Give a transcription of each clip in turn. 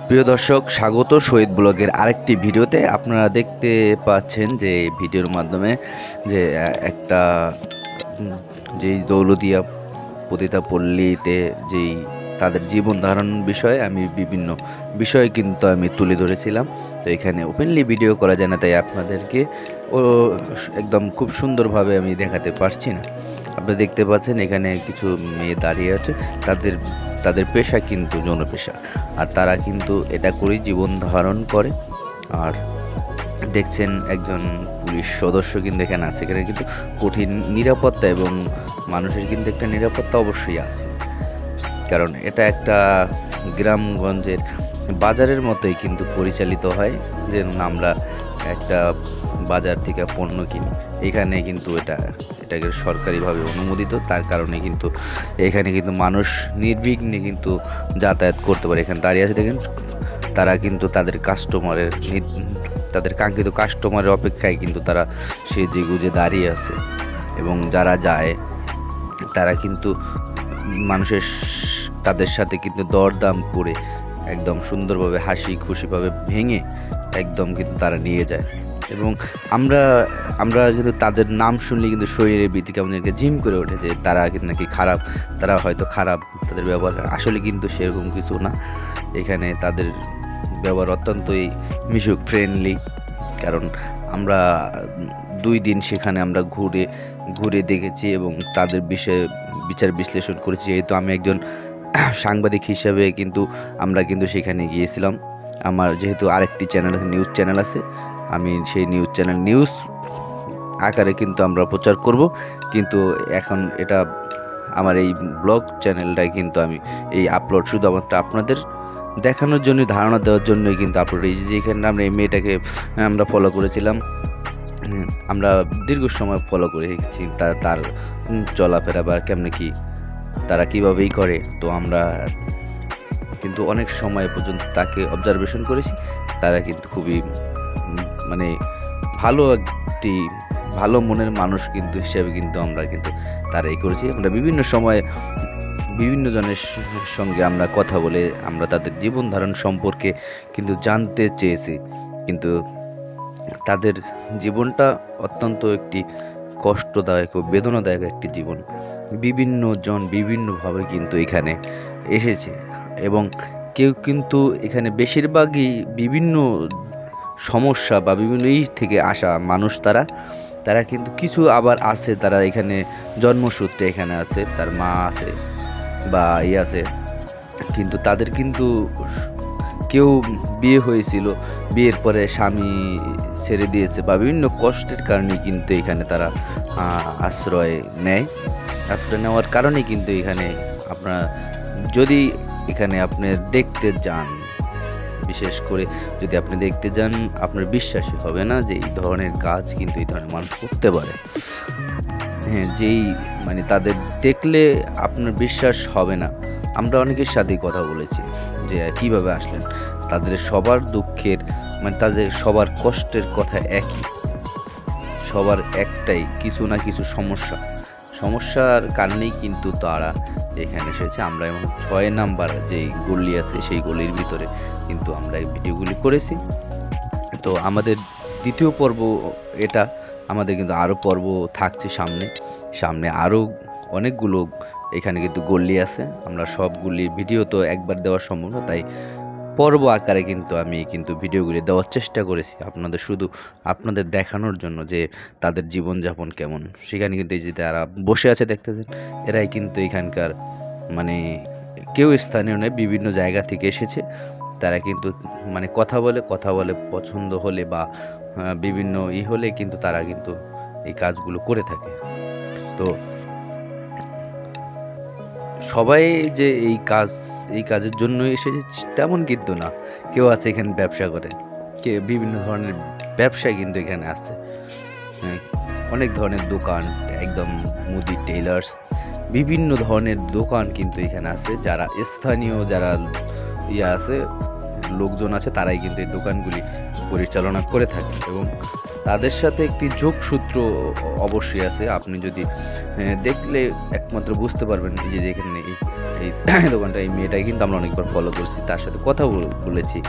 প্রিয় দর্শক, স্বাগত শহীদ ব্লগের আরেকটি ভিডিওতে। আপনারা দেখতে পাচ্ছেন যে ভিডিওর মাধ্যমে যে একটা যেই দৌলতদিয়া পতিতাপল্লীতে যেই তাদের জীবন ধারণ বিষয়ে আমি বিভিন্ন বিষয়ে কিন্তু আমি তুলে ধরেছিলাম। তো এখানে ওপেনলি ভিডিও করা যায় না, তাই আপনাদেরকে একদম খুব সুন্দরভাবে আমি দেখাতে পারছি না। আপনারা দেখতে পাচ্ছেন এখানে কিছু মেয়ে দাঁড়িয়ে আছে, তাদের পেশা কিন্তু যৌন পেশা, আর তারা কিন্তু এটা করেই জীবন ধারণ করে। আর দেখছেন একজন পুলিশ সদস্য কিন্তু এখানে আছে। এখানে কিন্তু কঠিন নিরাপত্তা এবং মানুষের কিন্তু একটা নিরাপত্তা অবশ্যই আছে, কারণ এটা একটা গ্রামগঞ্জের বাজারের মতোই কিন্তু পরিচালিত হয়। যেমন আমরা একটা বাজার থেকে পণ্য কিনি, এখানে কিন্তু এটাকে সরকারিভাবে অনুমোদিত, তার কারণে কিন্তু এখানে কিন্তু মানুষ নির্বিঘ্নে কিন্তু যাতায়াত করতে পারে। এখানে দাঁড়িয়ে আছে দেখেন, তারা কিন্তু তাদের কাঙ্ক্ষিত কাস্টমারের অপেক্ষায় কিন্তু তারা সেজে গুজে দাঁড়িয়ে আছে। এবং যারা যায় তারা কিন্তু তাদের সাথে কিন্তু দরদাম করে একদম সুন্দরভাবে হাসি খুশিভাবে ভেঙে একদম কিন্তু তারা নিয়ে যায়। এবং আমরা কিন্তু তাদের নাম শুনলে কিন্তু শরীরের ভিত্তিকে আমাদেরকে জিম করে ওঠে যে তারা কিন্তু নাকি খারাপ, তারা হয়তো খারাপ, তাদের ব্যবহার আসলে কিন্তু সেরকম কিছু না। এখানে তাদের ব্যবহার অত্যন্তই মিশুক ফ্রেন্ডলি, কারণ আমরা 2 দিন সেখানে আমরা ঘুরে দেখেছি এবং তাদের বিষয়ে বিচার বিশ্লেষণ করেছি। যেহেতু আমি একজন সাংবাদিক হিসাবে কিন্তু আমরা কিন্তু সেখানে গিয়েছিলাম। আমার যেহেতু আরেকটি চ্যানেল আছে, নিউজ চ্যানেল আছে, আমি সেই নিউজ আকারে কিন্তু আমরা প্রচার করব। কিন্তু এখন এটা আমার এই ব্লগ চ্যানেলটাই কিন্তু আমি এই আপলোড শুধুমাত্র আপনাদের দেখানোর জন্য, ধারণা দেওয়ার জন্যই কিন্তু আপলোড। এই যেখানে আমরা এই মেয়েটাকে আমরা ফলো করেছিলাম, আমরা দীর্ঘ সময় ফলো করে এসেছি তার চলাফেরা বা কেমনে কি তারা কীভাবেই করে। তো আমরা কিন্তু অনেক সময় পর্যন্ত তাকে অবজারভেশন করেছি। তারা কিন্তু খুবই ভালো মনের মানুষ কিন্তু হিসেবে কিন্তু আমরা কিন্তু তারাই করেছি। আমরা বিভিন্ন সময় বিভিন্ন জনের সঙ্গে আমরা কথা বলে আমরা তাদের জীবন ধারণ সম্পর্কে কিন্তু জানতে চেয়েছি। কিন্তু তাদের জীবনটা অত্যন্ত একটি কষ্টদায়ক ও বেদনাদায়ক একটি জীবন। বিভিন্ন জন বিভিন্নভাবে কিন্তু এখানে এসেছে এবং কেউ কিন্তু এখানে বেশিরভাগই বিভিন্ন সমস্যা বা বিভিন্ন থেকে আসা মানুষ। তারা কিন্তু কিছু আবার আছে, তারা এখানে জন্মসূত্রে এখানে আছে, তার মা আছে বা আছে, কিন্তু তাদের কিন্তু কেউ বিয়ে হয়েছিল, বিয়ের পরে স্বামী ছেড়ে দিয়েছে বা বিভিন্ন কষ্টের কারণে কিন্তু এখানে তারা আশ্রয় নেওয়ার কারণে কিন্তু এখানে আপনারা যদি এখানে আপনি দেখতে যান, বিশেষ করে যদি আপনি দেখতে যান, আপনার বিশ্বাসই হবে না যে এই ধরনের কাজ কিন্তু এই ধরনের মানুষ করতে পারে। হ্যাঁ, তাদের দেখলে আপনার বিশ্বাস হবে না। আমরা অনেকের সাথেই কথা বলেছি যে কিভাবে আসলেন, তাদের সবার দুঃখের তাদের সবার কষ্টের কথা একই, সবার একটাই কিছু না কিছু সমস্যার কারণেই কিন্তু তারা এখানে এসেছে। আমরা এবং 6 নাম্বার যেই গলি আছে সেই গলির ভিতরে কিন্তু আমরা এই ভিডিওগুলি করেছি। তো আমাদের দ্বিতীয় পর্ব এটা, আমাদের কিন্তু আরও পর্ব থাকছে সামনে আরও অনেকগুলো এখানে কিন্তু গলি আছে। আমরা সবগুলির ভিডিও তো একবার দেওয়া সম্ভব না, তাই পর্ব আকারে কিন্তু আমি কিন্তু ভিডিওগুলি দেওয়ার চেষ্টা করেছি আপনাদের দেখানোর জন্য যে তাদের জীবনযাপন কেমন। সেখানে কিন্তু এই যে তারা বসে আছে দেখতেছেন, এরাই কিন্তু এখানকার কেউ স্থানীয় নয়, বিভিন্ন জায়গা থেকে এসেছে। তারা কিন্তু কথা বলে পছন্দ হলে বা বিভিন্ন হলে কিন্তু তারা কিন্তু এই কাজগুলো করে থাকে। তো সবাই যে এই কাজের জন্য এসেছে তেমন কিন্তু না। কেউ আছে এখানে ব্যবসা করে, বিভিন্ন ধরনের ব্যবসায় কিন্তু এখানে আছে। অনেক ধরনের দোকান, একদম মুদি টেইলার্স, বিভিন্ন ধরনের দোকান কিন্তু এখানে আছে। যারা স্থানীয় যারা আছে লোকজন আছে, তারাই কিন্তু এই দোকানগুলি পরিচালনা করে থাকে এবং তাদের সাথে একটি যোগসূত্র অবশ্যই আছে। আপনি যদি দেখলে একমাত্র বুঝতে পারবেন যে এখানে এই দোকানটা, এই মেয়েটাকে কিন্তু আমরা অনেকবার ফলো করছি, তার সাথে কথা বলেছি।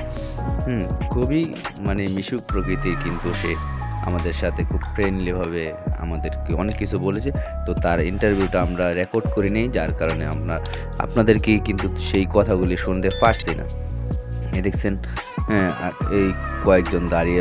খুবই মানে মিশুক প্রকৃতির, কিন্তু সে আমাদের সাথে খুব ফ্রেন্ডলিভাবে আমাদেরকে অনেক কিছু বলেছে। তো তার ইন্টারভিউটা আমরা রেকর্ড করে নেই, যার কারণে আমরা আপনাদেরকে কিন্তু সেই কথাগুলি শুনতে পারছি না। এই দেখছেন, এই কয়েকজন দাঁড়িয়ে